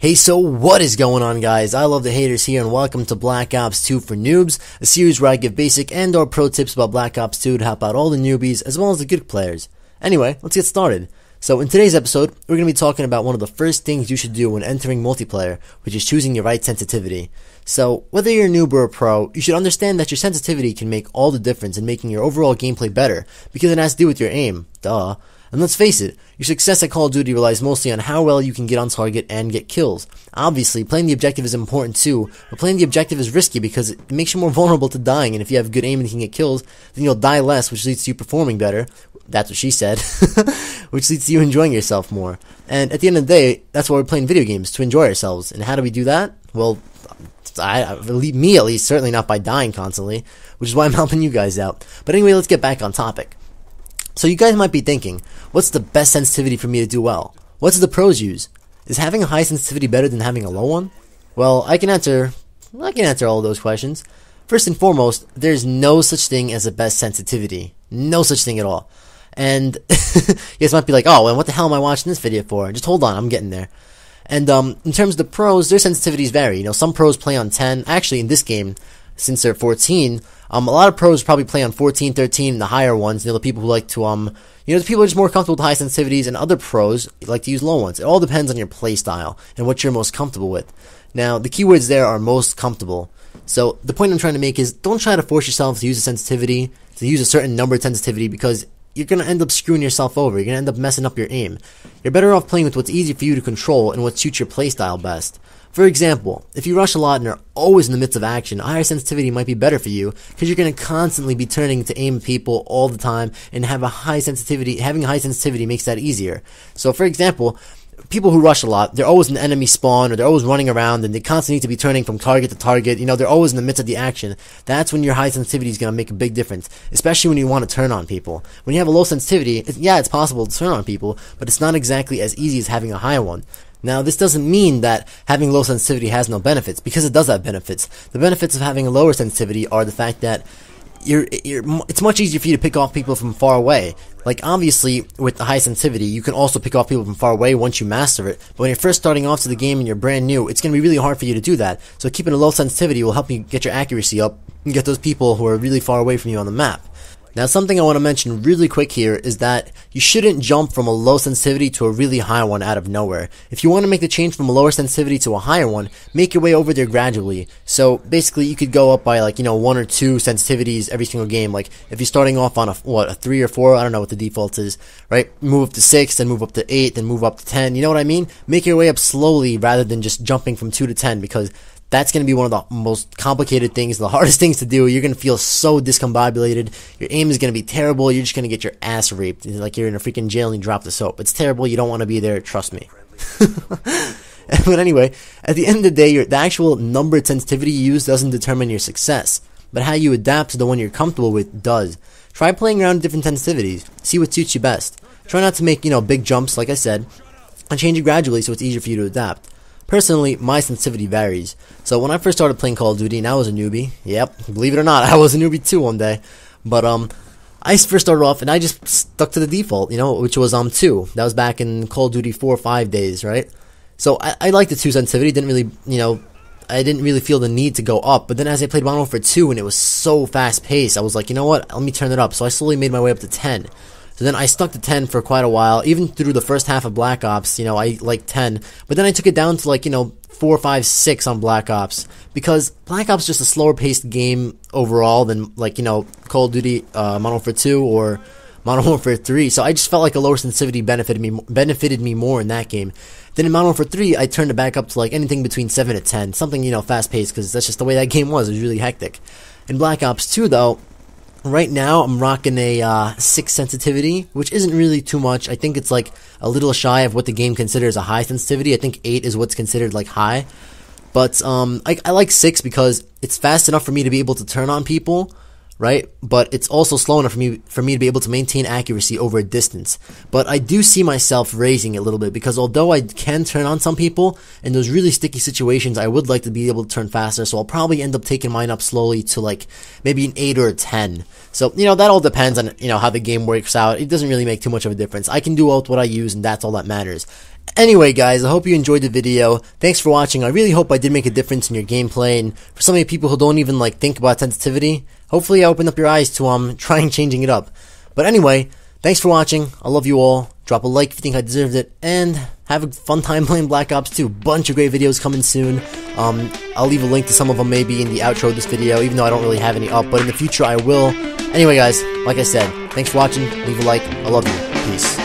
Hey, so what is going on, guys? I love the haters here, and welcome to Black Ops 2 for Noobs, a series where I give basic and or pro tips about Black Ops 2 to help out all the newbies as well as the good players. Anyway, let's get started. So in today's episode, we're going to be talking about one of the first things you should do when entering multiplayer, which is choosing your right sensitivity. So whether you're a noob or a pro, you should understand that your sensitivity can make all the difference in making your overall gameplay better, because it has to do with your aim. Duh. And let's face it, your success at Call of Duty relies mostly on how well you can get on target and get kills. Obviously, playing the objective is important too, but playing the objective is risky because it makes you more vulnerable to dying, and if you have good aim and you can get kills, then you'll die less, which leads to you performing better. That's what she said. Which leads to you enjoying yourself more. And at the end of the day, that's why we're playing video games, to enjoy ourselves. And how do we do that? Well, me at least, certainly not by dying constantly, which is why I'm helping you guys out. But anyway, let's get back on topic. So you guys might be thinking, what's the best sensitivity for me to do well? What do the pros use? Is having a high sensitivity better than having a low one? Well, I can answer all of those questions. First and foremost, there's no such thing as a best sensitivity. No such thing at all. And you guys might be like, oh, well, what the hell am I watching this video for? Just hold on, I'm getting there. And in terms of the pros, their sensitivities vary. You know, some pros play on 10. Actually, in this game, since they're 14, a lot of pros probably play on 14, 13, the higher ones. You know, the people who like to, the people are just more comfortable with high sensitivities, and other pros like to use low ones. It all depends on your play style and what you're most comfortable with. Now, the keywords there are most comfortable. So the point I'm trying to make is, don't try to force yourself to use a sensitivity, to use a certain number of sensitivity, because you're going to end up screwing yourself over. You're going to end up messing up your aim. You're better off playing with what's easy for you to control and what suits your playstyle best. For example, if you rush a lot and are always in the midst of action, a higher sensitivity might be better for you, because you're going to constantly be turning to aim at people all the time, and having a high sensitivity makes that easier. So for example, people who rush a lot, they're always in the enemy spawn, or they're always running around, and they constantly need to be turning from target to target. You know, they're always in the midst of the action. That's when your high sensitivity is going to make a big difference, especially when you want to turn on people. When you have a low sensitivity, it's possible to turn on people, but it's not exactly as easy as having a high one. Now, this doesn't mean that having low sensitivity has no benefits, because it does have benefits. The benefits of having a lower sensitivity are the fact that it's much easier for you to pick off people from far away. Like, obviously, with the high sensitivity, you can also pick off people from far away once you master it. But when you're first starting off to the game and you're brand new, it's going to be really hard for you to do that. So keeping a low sensitivity will help you get your accuracy up and get those people who are really far away from you on the map. Now, something I want to mention really quick here is that you shouldn't jump from a low sensitivity to a really high one out of nowhere. If you want to make the change from a lower sensitivity to a higher one, make your way over there gradually. So basically, you could go up by, like, 1 or 2 sensitivities every single game. Like, if you're starting off on a 3 or 4, I don't know what the default is, right? Move up to 6, then move up to 8, then move up to 10. You know what I mean? Make your way up slowly rather than just jumping from 2 to 10, because that's going to be one of the most complicated things, the hardest things to do. You're going to feel so discombobulated. Your aim is going to be terrible. You're just going to get your ass raped. It's like you're in a freaking jail and you drop the soap. It's terrible. You don't want to be there. Trust me. But anyway, at the end of the day, the actual numbered sensitivity you use doesn't determine your success. But how you adapt to the one you're comfortable with does. Try playing around with different sensitivities. See what suits you best. Try not to make, big jumps, like I said, and change it gradually so it's easier for you to adapt. Personally, my sensitivity varies. So when I first started playing Call of Duty, and I was a newbie, yep, believe it or not, I was a newbie too one day. But I first started off and I just stuck to the default, which was 2. That was back in Call of Duty 4 or 5 days, right? So I liked the 2 sensitivity. I didn't really feel the need to go up. But then as I played Modern Warfare 2 and it was so fast paced, I was like, you know what? Let me turn it up. So I slowly made my way up to 10. So then I stuck to 10 for quite a while. Even through the first half of Black Ops, I liked 10. But then I took it down to 4, 5, 6 on Black Ops. Because Black Ops is just a slower paced game overall than Call of Duty Modern Warfare 2 or Modern Warfare 3. So I just felt like a lower sensitivity benefited me more in that game. Then in Modern Warfare 3, I turned it back up to anything between 7 to 10. Something, fast paced, because that's just the way that game was. It was really hectic. In Black Ops 2 though, right now, I'm rocking a 6 sensitivity, which isn't really too much. I think it's a little shy of what the game considers a high sensitivity. I think 8 is what's considered high. But I like 6 because it's fast enough for me to be able to turn on people, right? But it's also slow enough for me to be able to maintain accuracy over a distance. But I do see myself raising it a little bit, because although I can turn on some people, in those really sticky situations, I would like to be able to turn faster, so I'll probably end up taking mine up slowly to maybe an 8 or a 10. So, that all depends on, how the game works out. It doesn't really make too much of a difference. I can do what I use, and that's all that matters. Anyway guys, I hope you enjoyed the video. Thanks for watching. I really hope I did make a difference in your gameplay, and for so many people who don't even like think about sensitivity, hopefully I opened up your eyes to trying changing it up. But anyway, thanks for watching. I love you all. Drop a like if you think I deserved it, and have a fun time playing Black Ops 2. Bunch of great videos coming soon. I'll leave a link to some of them maybe in the outro of this video, even though I don't really have any up, but in the future I will. Anyway guys, like I said, thanks for watching. Leave a like. I love you. Peace.